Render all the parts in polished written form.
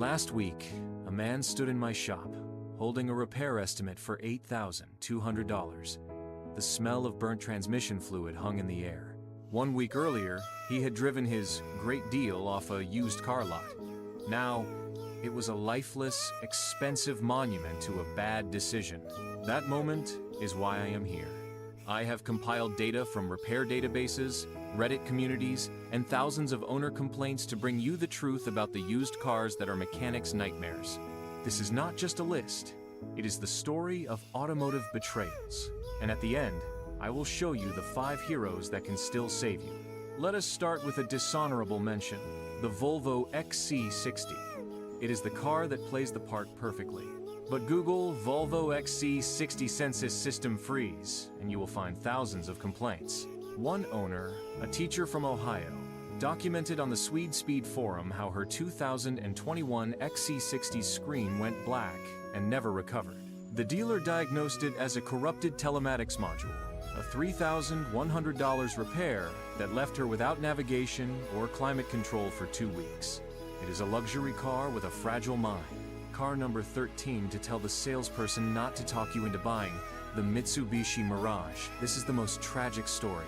Last week, a man stood in my shop, holding a repair estimate for $8,200. The smell of burnt transmission fluid hung in the air. 1 week earlier, he had driven his great deal off a used car lot. Now, it was a lifeless, expensive monument to a bad decision. That moment is why I am here. I have compiled data from repair databases, Reddit communities, and thousands of owner complaints to bring you the truth about the used cars that are mechanics' nightmares. This is not just a list. It is the story of automotive betrayals. And at the end, I will show you the 5 heroes that can still save you. Let us start with a dishonorable mention, the Volvo XC60. It is the car that plays the part perfectly. But Google Volvo XC60 Census System Freeze, and you will find thousands of complaints. One owner, a teacher from Ohio, documented on the Swede Speed forum how her 2021 XC60 screen went black and never recovered. The dealer diagnosed it as a corrupted telematics module, a $3,100 repair that left her without navigation or climate control for 2 weeks. It is a luxury car with a fragile mind. Car number 13 to tell the salesperson not to talk you into buying, the Mitsubishi Mirage. This is the most tragic story.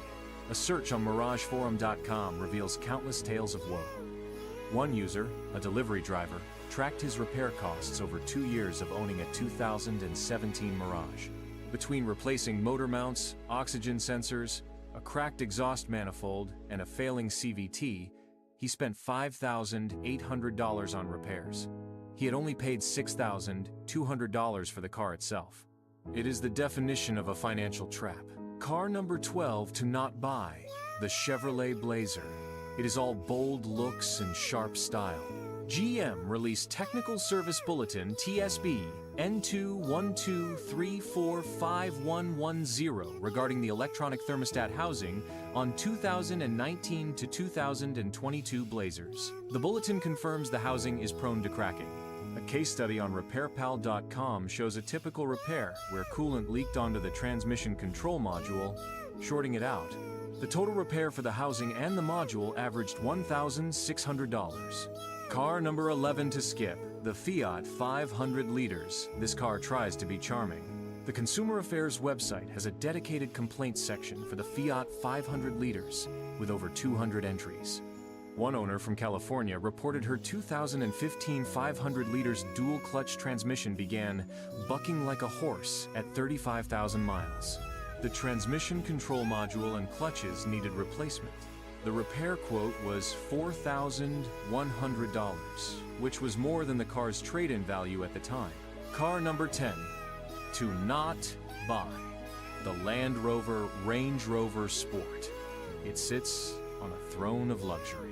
A search on MirageForum.com reveals countless tales of woe. One user, a delivery driver, tracked his repair costs over 2 years of owning a 2017 Mirage. Between replacing motor mounts, oxygen sensors, a cracked exhaust manifold, and a failing CVT, he spent $5,800 on repairs. He had only paid $6,200 for the car itself. It is the definition of a financial trap. Car number 12 to not buy, the Chevrolet Blazer. It is all bold looks and sharp style. GM released Technical Service Bulletin TSB N212345110 regarding the electronic thermostat housing on 2019 to 2022 Blazers. The bulletin confirms the housing is prone to cracking. A case study on RepairPal.com shows a typical repair where coolant leaked onto the transmission control module, shorting it out. The total repair for the housing and the module averaged $1,600. Car number 11 to skip, the Fiat 500 liters. This car tries to be charming. The Consumer Affairs website has a dedicated complaints section for the Fiat 500 liters, with over 200 entries. One owner from California reported her 2015 500 liters dual-clutch transmission began bucking like a horse at 35,000 miles. The transmission control module and clutches needed replacement. The repair quote was $4,100, which was more than the car's trade-in value at the time. Car number 10, to not buy, the Land Rover Range Rover Sport. It sits on a throne of luxury.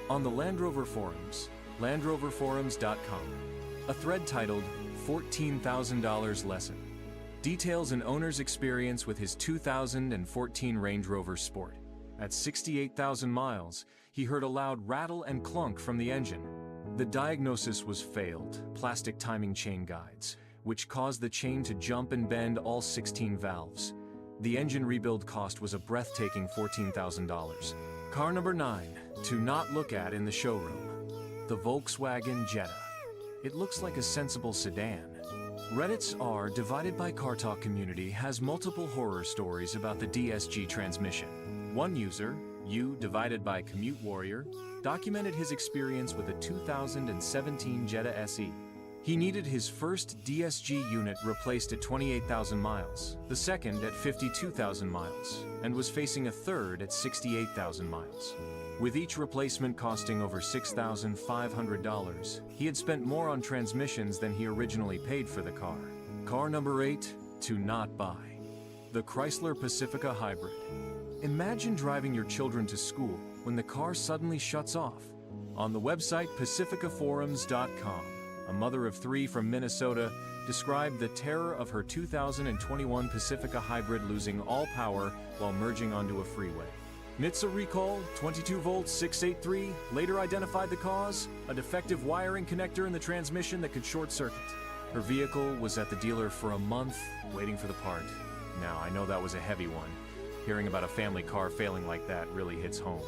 On the Land Rover forums, LandRoverForums.com, a thread titled $14,000 Lesson details an owner's experience with his 2014 Range Rover Sport. At 68,000 miles, he heard a loud rattle and clunk from the engine. The diagnosis was failed plastic timing chain guides, which caused the chain to jump and bend all 16 valves. The engine rebuild cost was a breathtaking $14,000. Car number 9, to not look at in the showroom, the Volkswagen Jetta. It looks like a sensible sedan. Reddit's r/divided by car talk community has multiple horror stories about the DSG transmission. One user, u/divided by commute warrior, documented his experience with a 2017 Jetta SE. He needed his first DSG unit replaced at 28,000 miles, the second at 52,000 miles, and was facing a third at 68,000 miles. With each replacement costing over $6,500, he had spent more on transmissions than he originally paid for the car. Car number 8, to not buy, the Chrysler Pacifica Hybrid. Imagine driving your children to school when the car suddenly shuts off. On the website PacificaForums.com, a mother of 3 from Minnesota described the terror of her 2021 Pacifica Hybrid losing all power while merging onto a freeway. NHTSA recall, 22 volts 683, later identified the cause, a defective wiring connector in the transmission that could short circuit. Her vehicle was at the dealer for a month, waiting for the part. Now, I know that was a heavy one. Hearing about a family car failing like that really hits home.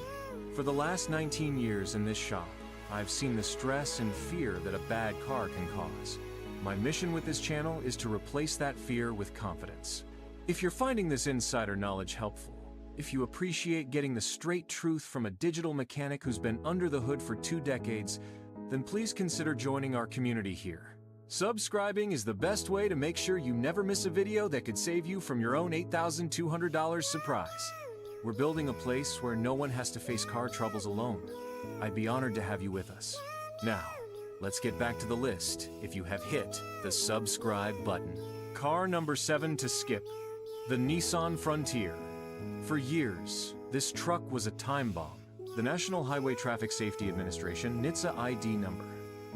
For the last 19 years in this shop, I've seen the stress and fear that a bad car can cause. My mission with this channel is to replace that fear with confidence. If you're finding this insider knowledge helpful, if you appreciate getting the straight truth from a digital mechanic who's been under the hood for 2 decades, then please consider joining our community here. Subscribing is the best way to make sure you never miss a video that could save you from your own $8,200 surprise. We're building a place where no one has to face car troubles alone. I'd be honored to have you with us. Now, let's get back to the list if you have hit the subscribe button. Car number 7 to skip. The Nissan Frontier. For years, this truck was a time bomb. The National Highway Traffic Safety Administration NHTSA ID number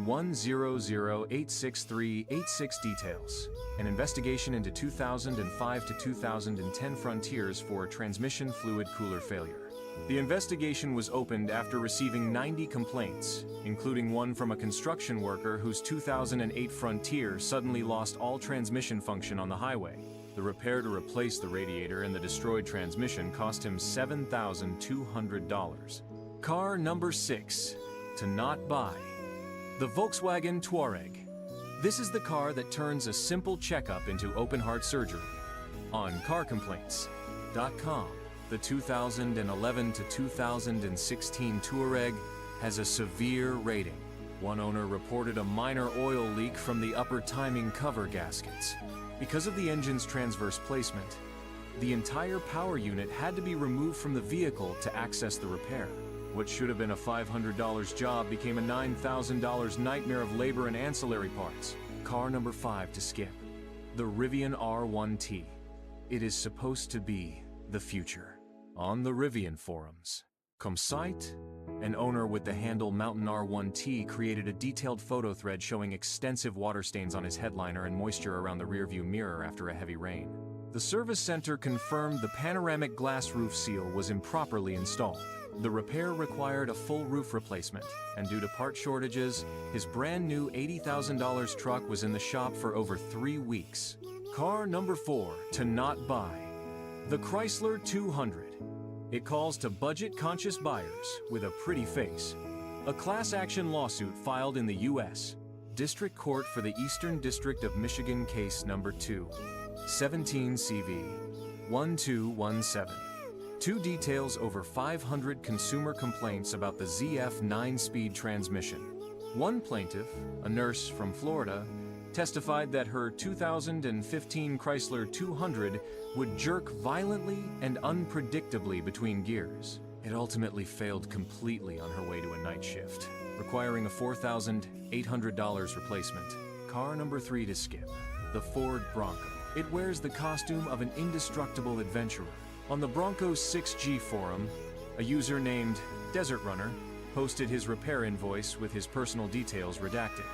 100863886 details an investigation into 2005 to 2010 Frontiers for transmission fluid cooler failure. The investigation was opened after receiving 90 complaints, including one from a construction worker whose 2008 Frontier suddenly lost all transmission function on the highway. The repair to replace the radiator and the destroyed transmission cost him $7,200. Car number 6 to not buy. The Volkswagen Touareg. This is the car that turns a simple checkup into open-heart surgery. On CarComplaints.com, the 2011 to 2016 Touareg has a severe rating. One owner reported a minor oil leak from the upper timing cover gaskets. Because of the engine's transverse placement, the entire power unit had to be removed from the vehicle to access the repair. What should have been a $500 job became a $9,000 nightmare of labor and ancillary parts. Car number 5 to skip. The Rivian R1T. It is supposed to be the future. On the Rivian forums, Comsite, an owner with the handle Mountain R1T, created a detailed photo thread showing extensive water stains on his headliner and moisture around the rearview mirror after a heavy rain. The service center confirmed the panoramic glass roof seal was improperly installed. The repair required a full roof replacement, and due to part shortages, his brand new $80,000 truck was in the shop for over 3 weeks. Car number 4 to not buy. The Chrysler 200. It calls to budget-conscious buyers with a pretty face. A class action lawsuit filed in the U.S. District Court for the Eastern District of Michigan, case number 2-17 CV 1217. 2 details over 500 consumer complaints about the ZF 9-speed transmission. One plaintiff, a nurse from Florida, testified that her 2015 Chrysler 200 would jerk violently and unpredictably between gears. It ultimately failed completely on her way to a night shift, requiring a $4,800 replacement. Car number 3 to skip. The Ford Bronco. It wears the costume of an indestructible adventurer. On the Bronco's 6G forum, a user named Desert Runner posted his repair invoice with his personal details redacted.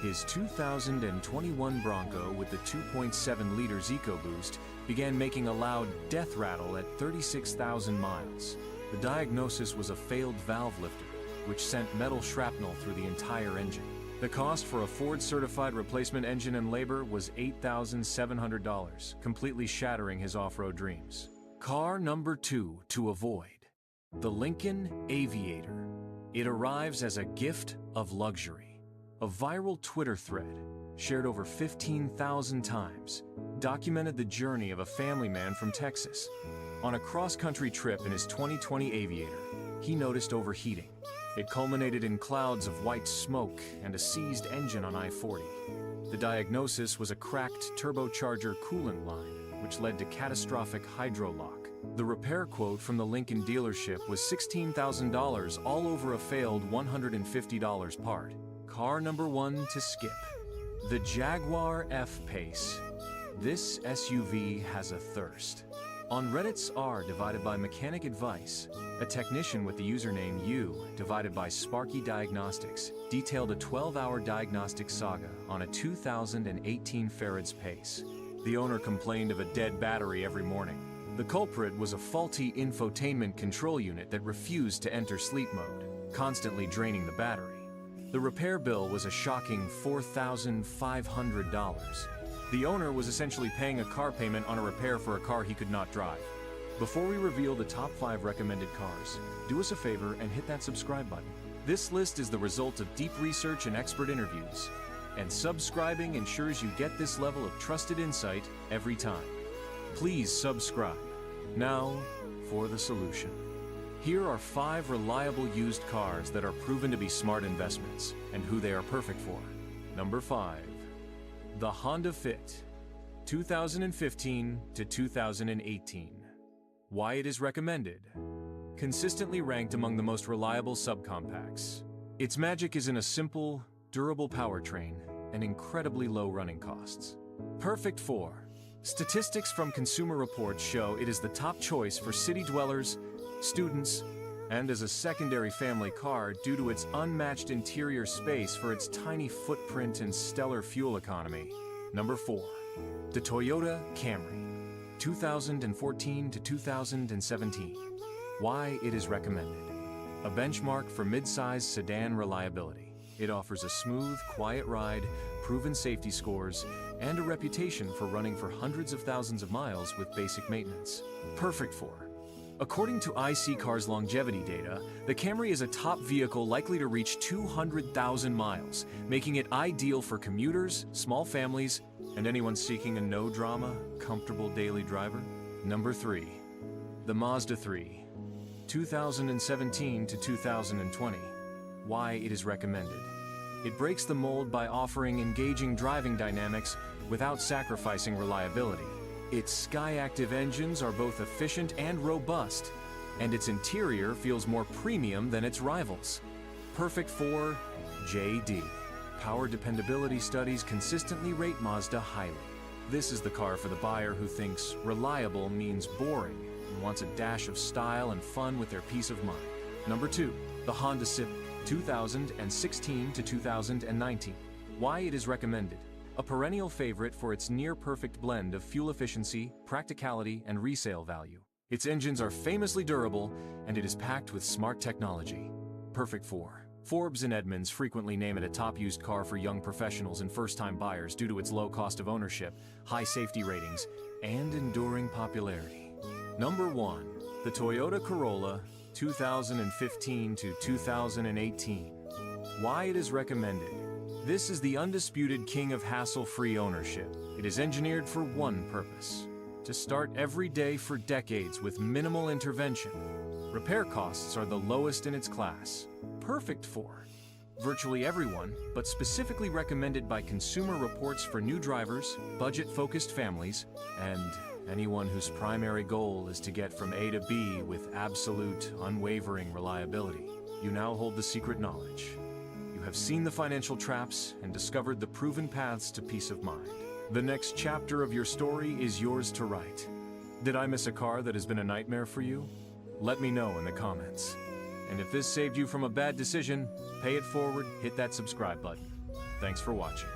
His 2021 Bronco with the 2.7 liters EcoBoost began making a loud death rattle at 36,000 miles. The diagnosis was a failed valve lifter, which sent metal shrapnel through the entire engine. The cost for a Ford-certified replacement engine and labor was $8,700, completely shattering his off-road dreams. Car number 2 to avoid. The Lincoln Aviator. It arrives as a gift of luxury. A viral Twitter thread, shared over 15,000 times, documented the journey of a family man from Texas. On a cross-country trip in his 2020 Aviator, he noticed overheating. It culminated in clouds of white smoke and a seized engine on I-40. The diagnosis was a cracked turbocharger coolant line, which led to catastrophic hydrolock. The repair quote from the Lincoln dealership was $16,000, all over a failed $150 part. Car number 1 to skip. The Jaguar F-Pace. This SUV has a thirst. On Reddit's r divided by Mechanic Advice, a technician with the username U divided by Sparky Diagnostics detailed a 12-hour diagnostic saga on a 2018 Farads Pace. The owner complained of a dead battery every morning. The culprit was a faulty infotainment control unit that refused to enter sleep mode, constantly draining the battery. The repair bill was a shocking $4,500. The owner was essentially paying a car payment on a repair for a car he could not drive. Before we reveal the top 5 recommended cars, do us a favor and hit that subscribe button. This list is the result of deep research and expert interviews, and subscribing ensures you get this level of trusted insight every time. Please subscribe. Now, for the solution. Here are 5 reliable used cars that are proven to be smart investments and who they are perfect for. Number 5. The Honda Fit, 2015 to 2018. Why it is recommended. Consistently ranked among the most reliable subcompacts. Its magic is in a simple, durable powertrain and incredibly low running costs. Perfect for. Statistics from Consumer Reports show it is the top choice for city dwellers, students, and as a secondary family car due to its unmatched interior space for its tiny footprint and stellar fuel economy. Number 4. The Toyota Camry, 2014 to 2017. Why it is recommended. A benchmark for mid-size sedan reliability. It offers a smooth, quiet ride, proven safety scores, and a reputation for running for hundreds of thousands of miles with basic maintenance. Perfect for. According to IC Car's longevity data, the Camry is a top vehicle likely to reach 200,000 miles, making it ideal for commuters, small families, and anyone seeking a no-drama, comfortable daily driver. Number 3. The Mazda 3, 2017 to 2020. Why it is recommended. It breaks the mold by offering engaging driving dynamics without sacrificing reliability. Its Skyactiv engines are both efficient and robust, and its interior feels more premium than its rivals. Perfect for JD. Power dependability studies consistently rate Mazda highly. This is the car for the buyer who thinks reliable means boring and wants a dash of style and fun with their peace of mind. Number 2. The Honda Civic, 2016 to 2019. Why it is recommended. A perennial favorite for its near-perfect blend of fuel efficiency, practicality, and resale value. Its engines are famously durable, and it is packed with smart technology. Perfect for. Forbes and Edmunds frequently name it a top used car for young professionals and first-time buyers due to its low cost of ownership, high safety ratings, and enduring popularity. Number 1. The Toyota Corolla, 2015 to 2018. Why it is recommended. This is the undisputed king of hassle-free ownership. It is engineered for one purpose: to start every day for decades with minimal intervention. Repair costs are the lowest in its class. Perfect for virtually everyone, but specifically recommended by Consumer Reports for new drivers, budget-focused families, and anyone whose primary goal is to get from A to B with absolute, unwavering reliability. You now hold the secret knowledge. You have seen the financial traps and discovered the proven paths to peace of mind. The next chapter of your story is yours to write. Did I miss a car that has been a nightmare for you? Let me know in the comments. And if this saved you from a bad decision, pay it forward, hit that subscribe button. Thanks for watching.